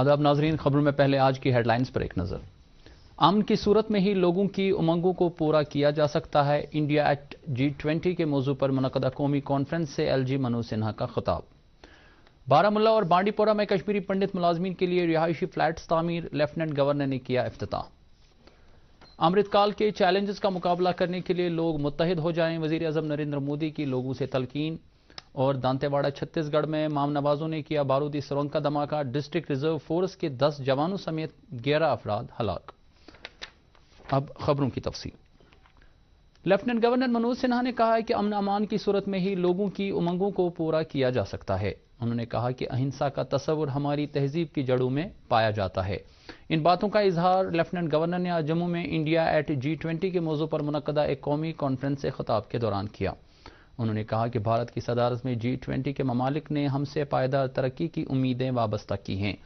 आदाब नाजरीन, खबरों में पहले आज की हेडलाइंस पर एक नज़र। अमन की सूरत में ही लोगों की उमंगों को पूरा किया जा सकता है। इंडिया एट G20 के मौजू पर मुनक़दा कौमी कॉन्फ्रेंस से LG मनोज सिन्हा का खिताब। बारामुल्ला और बांडीपोरा में कश्मीरी पंडित मुलाजमीन के लिए रिहायशी फ्लैट्स तामीर, लेफ्टिनेंट गवर्नर ने किया इफ्तिताह। अमृतकाल के चैलेंजेस का मुकाबला करने के लिए लोग मुत्तहिद हो जाएं, वज़ीर आज़म नरेंद्र मोदी की लोगों से तलकीन। और दांतेवाड़ा छत्तीसगढ़ में माम नवाजों ने किया बारूदी सुरंग का धमाका, डिस्ट्रिक्ट रिजर्व फोर्स के 10 जवानों समेत 11 अफराद हलाक। अब खबरों की तफसील। लेफ्टिनेंट गवर्नर मनोज सिन्हा ने कहा है कि अमन अमान की सूरत में ही लोगों की उमंगों को पूरा किया जा सकता है। उन्होंने कहा कि अहिंसा का तस्वुर हमारी तहजीब की जड़ों में पाया जाता है। इन बातों का इजहार लेफ्टिनेंट गवर्नर ने आज जम्मू में इंडिया एट G20 के मौजू पर मुनक़दा एक कौमी कॉन्फ्रेंस से खिताब के दौरान किया। उन्होंने कहा कि भारत की सदारत में G20 के ममालिक ने हमसे पायदार तरक्की की उम्मीदें वाबस्ता की हैं।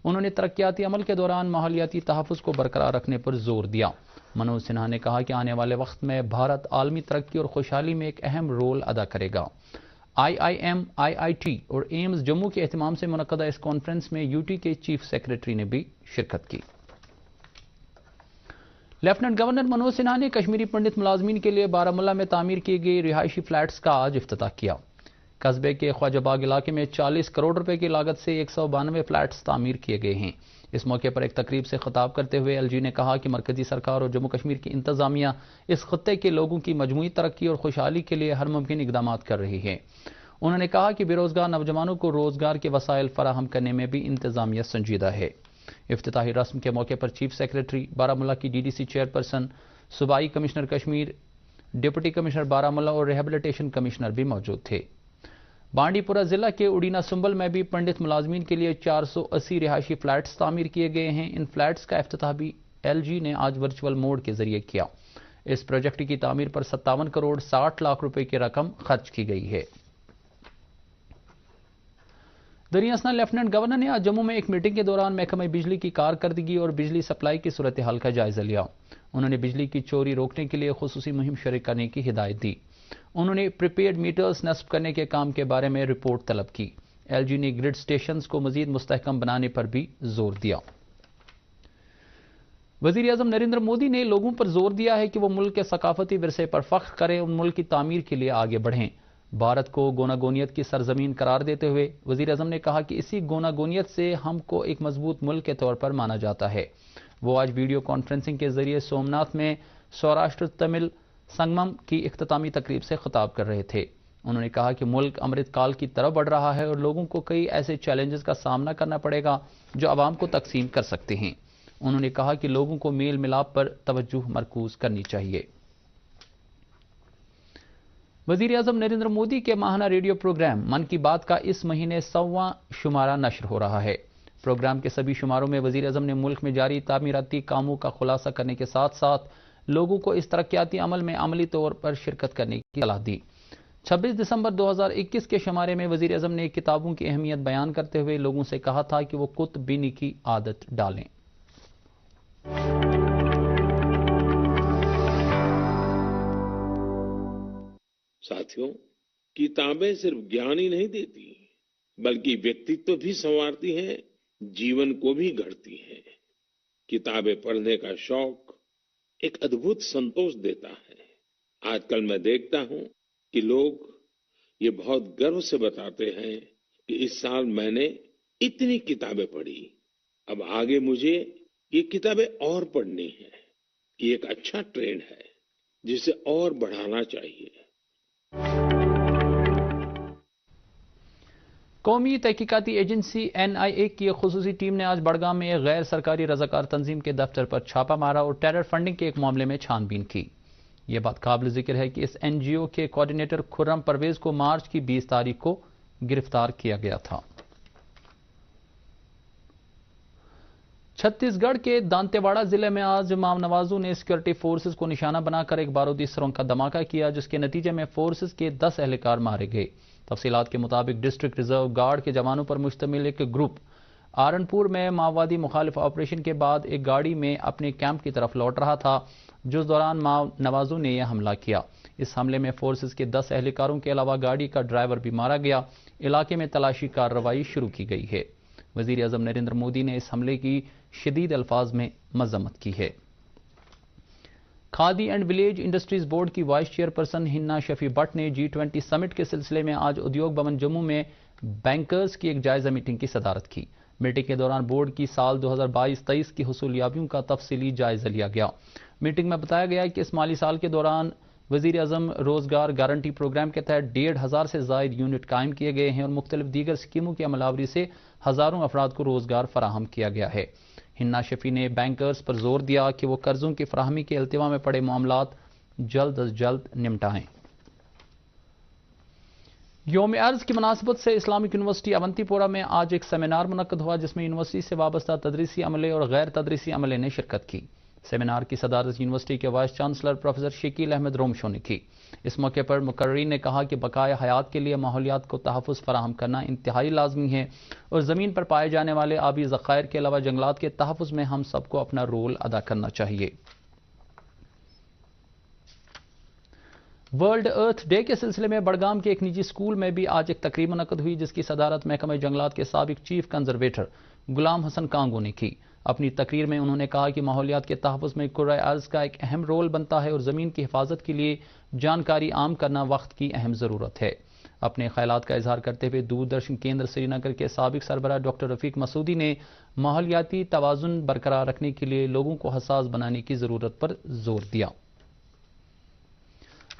उन्होंने तरक्याती अमल के दौरान माहौलियाती तहफ़्फ़ुज़ को बरकरार रखने पर जोर दिया। मनोज सिन्हा ने कहा कि आने वाले वक्त में भारत आलमी तरक्की और खुशहाली में एक अहम रोल अदा करेगा। IIM, IIT और एम्स जम्मू के एहतमाम से मुनक़दा इस कॉन्फ्रेंस में UT के चीफ सेक्रेटरी ने भी शिरकत की। लेफ्टिनेंट गवर्नर मनोज सिन्हा ने कश्मीरी पंडित मुलाजमीन के लिए बारामुल्ला में तामीर की गई रिहायशी फ्लैट्स का आज इफ्तिताह किया। कस्बे के ख्वाजाबाग इलाके में 40 करोड़ रुपए की लागत से 192 फ्लैट्स तामीर किए गए हैं। इस मौके पर एक तकरीब से खिताब करते हुए LG ने कहा कि मरकजी सरकार और जम्मू कश्मीर की इंतजामिया इस खत्ते के लोगों की मजमूई तरक्की और खुशहाली के लिए हर मुमकिन इकदाम कर रही है। उन्होंने कहा कि बेरोजगार नौजवानों को रोजगार के वसाइल फराहम करने में भी इंतजामिया संजीदा है। इफ्तिताही रस्म के मौके पर चीफ सेक्रेटरी, बारामुल्ला की DDC चेयरपर्सन, सूबाई commissioner Kashmir, deputy commissioner Baramulla और रिहेबिलिटेशन कमिश्नर भी मौजूद थे। बांडीपुरा जिला के उड़ीना सुंबल में भी पंडित मुलाजमीन के लिए 480 रिहायशी फ्लैट्स तामीर किए गए हैं। इन फ्लैट्स का इफ्तिताह भी LG ने आज वर्चुअल मोड के जरिए किया। इस प्रोजेक्ट की तामीर पर 57 करोड़ 60 लाख रुपए की रकम खर्च की गई है। दरियासना लेफ्टिनेंट गवर्नर ने आज जम्मू में एक मीटिंग के दौरान महकमा बिजली की कारकर्दगी और बिजली सप्लाई की सूरत हाल का जायजा लिया। उन्होंने बिजली की चोरी रोकने के लिए खुसूसी मुहिम शुरू करने की हिदायत दी। उन्होंने प्रीपेड मीटर्स नस्ब करने के काम के बारे में रिपोर्ट तलब की। LG ने ग्रिड स्टेशंस को मजीद मुस्तहकम बनाने पर भी जोर दिया। वज़ीर आज़म नरेंद्र मोदी ने लोगों पर जोर दिया है कि वो मुल्क के सकाफती विरसे पर फख्र करें और मुल्क की तामीर के लिए आगे बढ़ें। भारत को गोनागोनियत की सरजमीन करार देते हुए वज़ीर आज़म ने कहा कि इसी गोनागोनियत से हमको एक मजबूत मुल्क के तौर पर माना जाता है। वो आज वीडियो कॉन्फ्रेंसिंग के जरिए सोमनाथ में सौराष्ट्र तमिल संगमम की इख्तितामी तकरीब से खिताब कर रहे थे। उन्होंने कहा कि मुल्क अमृतकाल की तरफ बढ़ रहा है और लोगों को कई ऐसे चैलेंजेस का सामना करना पड़ेगा जो आवाम को तकसीम कर सकते हैं। उन्होंने कहा कि लोगों को मेल मिलाप पर तवज्जो मरकूज करनी चाहिए। वज़ीर आज़म नरेंद्र मोदी के माहाना रेडियो प्रोग्राम मन की बात का इस महीने 100वां शुमारा नश्र हो रहा है। प्रोग्राम के सभी शुमारों में वज़ीर आज़म ने मुल्क में जारी तामीराती कामों का खुलासा करने के साथ साथ लोगों को इस तरक्याती अमल में अमली तौर पर शिरकत करने की सलाह दी। 26 दिसंबर 2021 के शुमारे में वज़ीर आज़म ने किताबों की अहमियत बयान करते हुए लोगों से कहा था कि वो कुतुब बीनी की आदत डालें। साथियों, किताबें सिर्फ ज्ञान ही नहीं देती बल्कि व्यक्तित्व भी संवारती हैं, जीवन को भी गढ़ती हैं। किताबें पढ़ने का शौक एक अद्भुत संतोष देता है। आजकल मैं देखता हूं कि लोग ये बहुत गर्व से बताते हैं कि इस साल मैंने इतनी किताबें पढ़ी, अब आगे मुझे ये किताबें और पढ़नी है। ये एक अच्छा ट्रेंड है जिसे और बढ़ाना चाहिए। कौमी तहकीकाती एजेंसी NIA की एक खुसूसी टीम ने आज बड़गाम में एक गैर सरकारी रजाकार तंजीम के दफ्तर पर छापा मारा और टेरर फंडिंग के एक मामले में छानबीन की। यह बात काबिल जिक्र है कि इस NGO के कोऑर्डिनेटर खुर्रम परवेज को मार्च की 20 तारीख को गिरफ्तार किया गया था। छत्तीसगढ़ के दांतेवाड़ा जिले में आज माम नवाजों ने सिक्योरिटी फोर्सेस को निशाना बनाकर एक बारूदी सुरंग का धमाका किया, जिसके नतीजे में फोर्सेस के 10 एहलकार मारे गए। तफसीलात के मुताबिक डिस्ट्रिक्ट रिजर्व गार्ड के जवानों पर मुश्तमिल एक ग्रुप आरनपुर में माओवादी मुखालिफ ऑपरेशन के बाद एक गाड़ी में अपने कैंप की तरफ लौट रहा था, जिस दौरान माओ नवाजों ने यह हमला किया। इस हमले में फोर्सेस के 10 एहलकारों के अलावा गाड़ी का ड्राइवर भी मारा गया। इलाके में तलाशी कार्रवाई शुरू की गई है। वजीर आज़म नरेंद्र मोदी ने इस हमले की शदीद अल्फाज में मजम्मत की है। Khadi and village industries board की वाइस चेयरपर्सन हिन्ना शफी भट्ट ने G20 समिट के सिलसिले में आज उद्योग भवन जम्मू में बैंकर्स की एक जायजा मीटिंग की सदारत की। मीटिंग के दौरान बोर्ड की साल 2022-23 की हुसूलियाबियों का तफसीली जायजा लिया गया। मीटिंग में बताया गया कि इस माली साल के दौरान वजीर आज़म रोजगार गारंटी प्रोग्राम के तहत 1,500 से जायद यूनिट कायम किए गए हैं और मुख्तलिफ दीगर स्कीमों की अमलावरी से हजारों अफराद को रोजगार फराहम किया गया है। हिन्ना शफी ने बैंकर्स पर जोर दिया कि वो कर्जों की फराहमी के अल्तवा में पड़े मामलात जल्द अज जल्द निपटाएं। यौम अर्ज की मुनासबत से इस्लामिक यूनिवर्सिटी अवंतीपोरा में आज एक सेमिनार मुनक्कद हुआ, जिसमें यूनिवर्सिटी से वाबस्ता तदरीसी अमले और गैर तदरीसी अमले ने शिरकत की। सेमिनार की सदारत यूनिवर्सिटी के vice chancellor professor Shakeel Ahmad Romshoo ने की। इस मौके पर मुकर्रीन ने कहा कि बकाया हयात के लिए माहौलियात को तहफ़्फ़ुज़ फराहम करना इंतहाई लाजमी है और ज़मीन पर पाए जाने वाले आबी ज़खायर के अलावा जंगलात के तहफ़्फ़ुज़ में हम सबको अपना रोल अदा करना चाहिए। वर्ल्ड अर्थ डे के सिलसिले में बड़गाम के एक निजी स्कूल में भी आज एक तकरीब मुनक्कद हुई, जिसकी सदारत महकमा जंगलात के साबिक चीफ कंजर्वेटर गुलाम हसन कांगो ने की। अपनी तकरीर में उन्होंने कहा कि माहौलियात के तहफ़्फ़ुज़ में कुर्रा अर्ज़ का एक अहम रोल बनता है और ज़मीन की हिफाजत के लिए जानकारी आम करना वक्त की अहम ज़रूरत है। अपने ख्यालात का इजहार करते हुए दूरदर्शन केंद्र श्रीनगर के साबिक सरबराह डॉक्टर रफीक मसूदी ने माहौलियाती तवाज़ुन बरकरार रखने के लिए लोगों को हसास बनाने की ज़रूरत पर जोर दिया।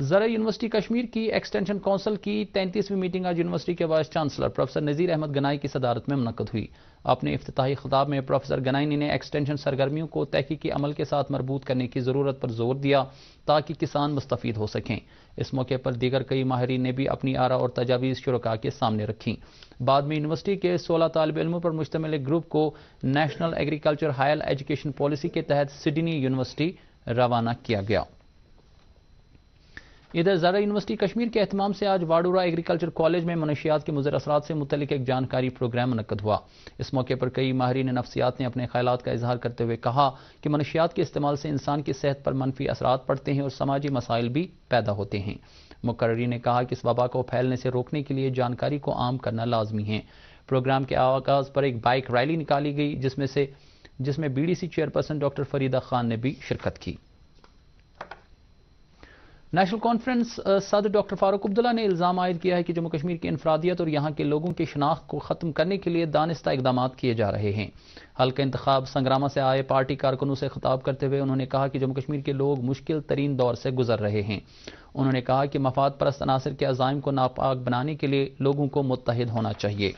ज़रा यूनिवर्सिटी कश्मीर की एक्सटेंशन काउंसिल की 33वीं मीटिंग आज यूनिवर्सिटी के वाइस चांसलर प्रोफेसर नज़ीर अहमद गनाई की सदारत में मुनक्कद हुई। अपने इफ्तिताही खिताब में प्रोफेसर गनाई ने एक्सटेंशन सरगर्मियों को तहकीकी अमल के साथ मरबूत करने की ज़रूरत पर जोर दिया ताकि किसान मुस्तफ़ीद हो सकें। इस मौके पर दीगर कई माहिरीन ने भी अपनी आरा और तजावीज़ शुरका के सामने रखी। बाद में यूनिवर्सिटी के 16 तालिब इल्मों पर मुश्तमिल एक ग्रुप को national agriculture higher education policy के तहत सिडनी यूनिवर्सिटी रवाना किया गया। इधर ज़रा यूनिवर्सिटी कश्मीर के एहतमाम से आज वाडूरा एग्रीकल्चर कॉलेज में मनशियात के मुज़र असरात से मुतल्लिक एक जानकारी प्रोग्राम मुनक्कद हुआ। इस मौके पर कई माहिरीन नफ्सियात ने अपने ख्यालात का इजहार करते हुए कहा कि मनशियात के इस्तेमाल से इंसान की सेहत पर मनफी असरात पड़ते हैं और समाजी मसाइल भी पैदा होते हैं। मुकर्री ने कहा कि इस वबा को फैलने से रोकने के लिए जानकारी को आम करना लाजमी है। प्रोग्राम के आगाज़ पर एक बाइक रैली निकाली गई, जिसमें BDC chairperson doctor Farida Khan ने भी शिरकत की। नेशनल कॉन्फ्रेंस सदर डॉक्टर फारूक अब्दुल्ला ने इल्ज़ाम आयद किया है कि जम्मू कश्मीर की इनफरादियत और यहाँ के लोगों की शनाख्त को ख़त्म करने के लिए दानिस्ता इक़दाम किए जा रहे हैं। हल्का इंतखाब संग्रामा से आए पार्टी कारकुनों से खिताब करते हुए उन्होंने कहा कि जम्मू कश्मीर के लोग मुश्किल तरीन दौर से गुजर रहे हैं। उन्होंने कहा कि मफाद परस्त अनासर के अज़ाइम को नापाक बनाने के लिए लोगों को मुत्तहिद होना चाहिए।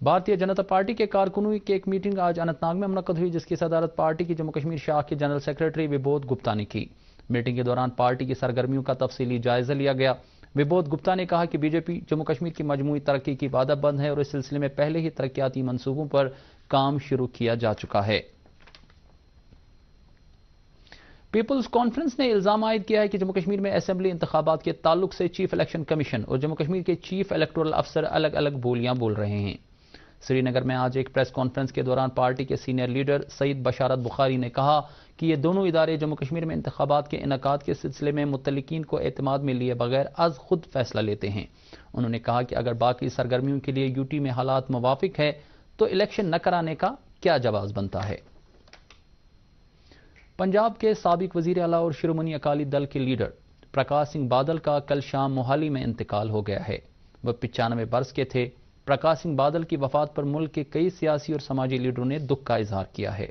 भारतीय जनता पार्टी के कारकुनों की एक मीटिंग आज अनंतनाग में मुनक्कद हुई, जिसकी सदारत पार्टी की जम्मू कश्मीर शाख के जनरल सेक्रेटरी विबोध गुप्ता ने की। मीटिंग के दौरान पार्टी की सरगर्मियों का तफसीली जायजा लिया गया। विबोध गुप्ता ने कहा कि बीजेपी जम्मू कश्मीर की मजमूई तरक्की की वादाबंद है और इस सिलसिले में पहले ही तरक्याती मंसूबों पर काम शुरू किया जा चुका है। पीपल्स कॉन्फ्रेंस ने इल्जाम आयद किया है कि जम्मू कश्मीर में असेंबली इंतखाबात के ताल्लुक से चीफ इलेक्शन कमीशन और जम्मू कश्मीर के चीफ इलेक्टोरल अफसर अलग अलग बोलियां बोल रहे हैं। श्रीनगर में आज एक प्रेस कॉन्फ्रेंस के दौरान पार्टी के सीनियर लीडर सईद बशारत बुखारी ने कहा कि ये दोनों इदारे जम्मू कश्मीर में इंतखाबात के इनेकाद के सिलसिले में मुतल्लिकीन को एतमाद में लिए बगैर आज खुद फैसला लेते हैं। उन्होंने कहा कि अगर बाकी सरगर्मियों के लिए यूटी में हालात मुवाफिक है तो इलेक्शन न कराने का क्या जवाब बनता है। पंजाब के साबिक वजीर आला और शिरोमणि अकाली दल के लीडर प्रकाश सिंह बादल का कल शाम मोहाली में इंतकाल हो गया है। वह 95 बरस के थे। प्रकाश सिंह बादल की वफात पर मुल्क के कई सियासी और समाजी लीडरों ने दुख का इजहार किया है।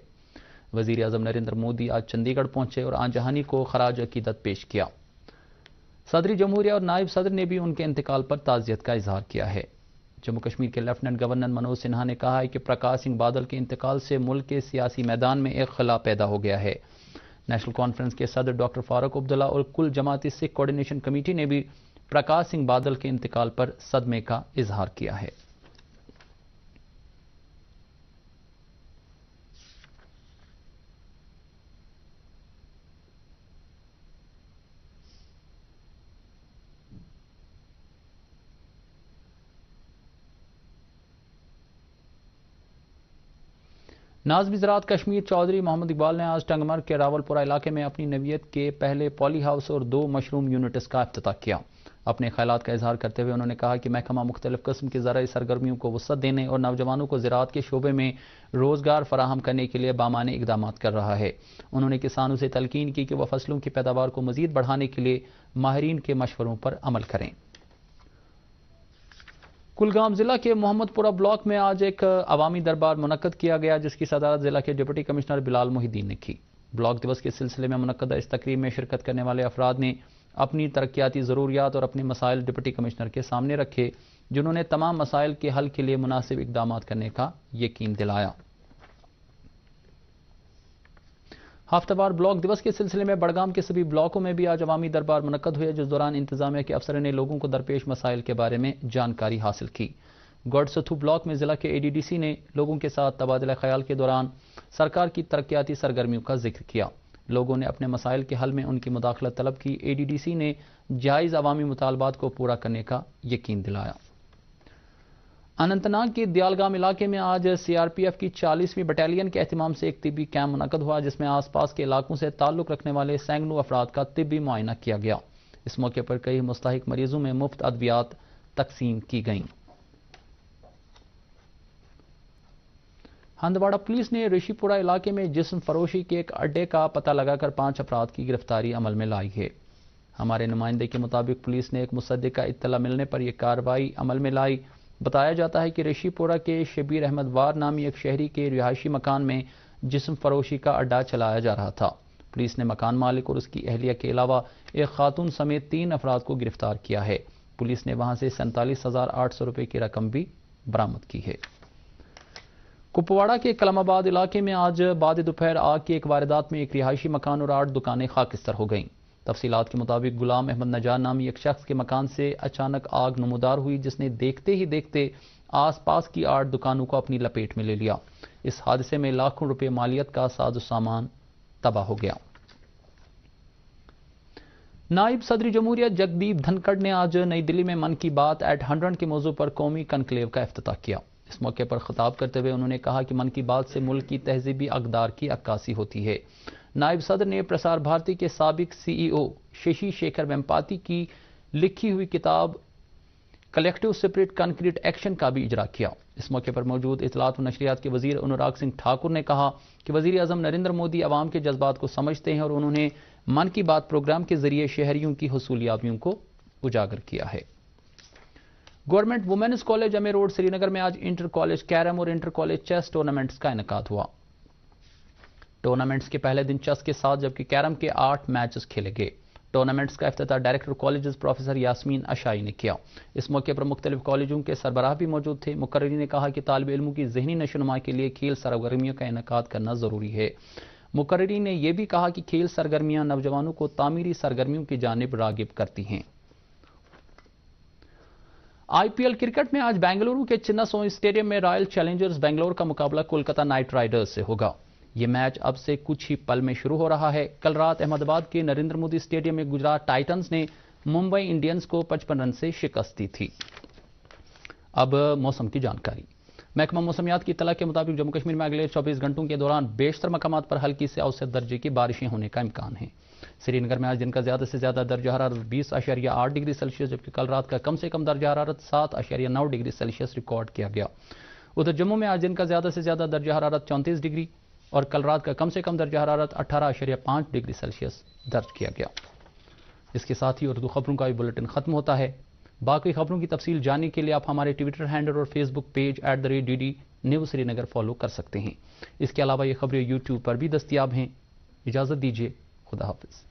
वजीर आज़म नरेंद्र मोदी आज चंडीगढ़ पहुंचे और आंजहानी को खराज अकीदत पेश किया। सदर जमहूरिया और नायब सदर ने भी उनके इंतकाल पर ताज़ियत का इजहार किया है। जम्मू कश्मीर के लेफ्टिनेंट गवर्नर मनोज सिन्हा ने कहा है कि प्रकाश सिंह बादल के इंतकाल से मुल्क के सियासी मैदान में एक खला पैदा हो गया है। नेशनल कॉन्फ्रेंस के सदर डॉक्टर फारूक अब्दुल्ला और कुल जमाती सिख कोऑर्डिनेशन कमेटी ने भी प्रकाश सिंह बादल के इंतकाल पर सदमे का इजहार किया है। نازمی زراعت کشمیر چودھری محمد اقبال نے آج ٹنگمرگ کے راولپورہ علاقے میں اپنی نوعیت کے پہلے پولی ہاؤس اور 2 مشروم یونٹس کا افتتاح کیا۔ اپنے خیالات کا اظہار کرتے ہوئے انہوں نے کہا کہ محکمہ مختلف قسم کی زرعی سرگرمیوں کو وسعت دینے اور نوجوانوں کو زراعت کے شعبے میں روزگار فراہم کرنے کے لیے بامعنی اقدامات کر رہا ہے۔ انہوں نے کسانوں سے تلقین کی کہ وہ فصلوں کی پیداوار کو مزید بڑھانے کے لیے ماہرین کے مشوروں پر عمل کریں۔ کلگام ضلع کے محمد پورہ بلاک میں آج ایک عوامی دربار منعقد کیا گیا، جس کی صدارت ضلع کے ڈپٹی کمشنر بلال محی الدین نے کی۔ بلاک دیوس کے سلسلے میں منعقدہ اس تقریب میں شرکت کرنے والے افراد نے اپنی ترقیاتی ضروریات اور اپنے مسائل ڈپٹی کمشنر کے سامنے رکھے، جنہوں نے تمام مسائل کے حل کے لیے مناسب اقدامات کرنے کا یقین دلایا۔ ہفتہ وار بلاک دیوس کے سلسلے میں بڑگام کے سبھی بلاکوں میں بھی آج عوامی دربار منعقد ہوئے، جس دوران انتظامیہ کے افسروں نے لوگوں کو درپیش مسائل کے بارے میں جانکاری حاصل کی۔ گوڈ ستھو بلاک میں ضلع کے ADDC نے لوگوں کے ساتھ تبادلہ خیال کے دوران سرکار کی ترقیاتی سرگرمیوں کا ذکر کیا۔ لوگوں نے اپنے مسائل کے حل میں ان کی مداخلت طلب کی۔ ADDC نے جائز عوامی مطالبات کو پورا کرنے کا یقین دلایا۔ اننت ناگ کے دیالگام علاقے میں آج CRPF کی 40ویں بٹالین کے اہتمام سے ایک طبی کیمپ منعقد ہوا، جس میں آس پاس کے علاقوں سے تعلق رکھنے والے سینکڑوں افراد کا طبی معائنہ کیا گیا۔ اس موقع پر کئی مستحق مریضوں میں مفت ادویات تقسیم کی گئیں۔ ہندواڑہ پولیس نے رشی پورہ علاقے میں جسم فروشی کے ایک اڈے کا پتہ لگا کر 5 افراد کی گرفتاری عمل میں لائی ہے۔ ہمارے نمائندے کے مطابق پولیس نے ایک مصدق کا اطلاع ملنے پر یہ کارروائی عمل میں لائی۔ بتایا جاتا ہے کہ رشی پورہ کے شبیر احمد وار نامی ایک شہری کے رہائشی مکان میں جسم فروشی کا اڈا چلایا جا رہا تھا۔ پولیس نے مکان مالک اور اس کی اہلیہ کے علاوہ ایک خاتون سمیت 3 افراد کو گرفتار کیا ہے۔ پولیس نے وہاں سے 47,800 روپے کی رقم بھی برآمد کی ہے۔ کپواڑہ کے کلم آباد علاقے میں آج بعد دوپہر آگ کی ایک واردات میں ایک رہائشی مکان اور 8 دکانیں خاکستر ہو گئیں۔ تفصیلات کے مطابق غلام احمد نجار نامی ایک شخص کے مکان سے اچانک آگ نمودار ہوئی، جس نے دیکھتے ہی دیکھتے آس پاس کی 8 دکانوں کو اپنی لپیٹ میں لے لیا۔ اس حادثے میں لاکھوں روپے مالیت کا ساز و سامان تباہ ہو گیا۔ نائب صدر جمہوریہ جگدیپ دھنکڑ نے آج نئی دلی میں من کی بات ایٹ 100 کے موضوع پر قومی کنکلیو کا افتتاح کیا۔ اس موقع پر خطاب کرتے ہوئے انہوں نے کہا کہ من کی بات سے ملک کی تہذیبی اقدار کی عکاسی ہوتی ہے۔ نائب صدر نے پرسار بھارتی کے سابق CEO ششی شیکھر ویمپاتی کی لکھی ہوئی کتاب کلیکٹیو سپرٹ کنکریٹ ایکشن کا بھی اجرا کیا۔ اس موقع پر موجود اطلاعات و نشریات کے وزیر انوراگ سنگھ ٹھاکر نے کہا کہ وزیر اعظم نریندر مودی عوام کے جذبات کو سمجھتے ہیں اور انہوں نے من کی بات پروگرام کے ذریعے شہریوں کی حصولیابیوں کو اجاگر کیا ہے۔ گورنمنٹ وومنز کالج امے روڈ سری نگر میں آج انٹر کالج کیرم اور انٹر کالج چیس ٹورنامنٹس کا انعقاد ہوا۔ ٹورنامنٹس کے پہلے دن چیس کے ساتھ جبکہ کیرم کے 8 میچز کھیلے گئے۔ ٹورنامنٹس کا افتتاح director colleges professor Yasmin Ashai نے کیا۔ اس موقع پر مختلف کالجوں کے سربراہ بھی موجود تھے۔ مقررین نے کہا کہ طالب علموں کی ذہنی نشوونما کے لیے کھیل سرگرمیوں کا انعقاد کرنا ضروری ہے۔ مقررین نے یہ بھی کہا کہ کھیل سرگرمیاں نوجوانوں کو تعمیری سرگرمیوں کی جانب راغب کرتی ہیں۔ IPL کرکٹ میں آج بنگلورو کے چنا سوئم اسٹیڈیم میں رائل چیلنجرز بنگلور کا مقابلہ کولکتہ نائٹ رائڈرز سے ہوگا۔ یہ میچ اب سے کچھ ہی پل میں شروع ہو رہا ہے۔ کل رات احمد آباد کے نریندر مودی اسٹیڈیم میں گجرات ٹائٹنز نے ممبئی انڈینز کو 55 رن سے شکست دی تھی۔ اب موسم کی جانکاری۔ محکمہ موسمیات کی اطلاع کے مطابق جموں کشمیر میں اگلے 24 گھنٹوں کے دوران بیشتر مقامات پر ہلکی سے اوسط درجے کی بارشیں ہونے کا امکان ہے۔ سری نگر میں آج دن کا زیادہ سے زیادہ درجہ حرارت 20.8 ڈگری سیلسیس جبکہ کل رات کا کم سے کم درجہ حرارت 7.9 ڈگری سیلسیس ریکارڈ کیا گیا۔ ادھر جموں میں آج دن کا زیادہ سے زیادہ درجہ حرارت 34 ڈگری اور کل رات کا کم سے کم درجہ حرارت 18.5 ڈگری سیلسیس درج کیا گیا۔ اس کے ساتھ ہی اردو خبروں کا یہ بلیٹن ختم ہوتا ہے۔ باقی خبروں کی تفصیل جاننے کے لیے آپ ہمارے ٹویٹر ہینڈل اور فیس بک پیج @DD نیوز سری نگر فالو کر سکتے ہیں۔ اس کے علاوہ یہ خبریں YouTube پر بھی دستیاب ہیں۔ اجازت دیجیے، خدا حافظ۔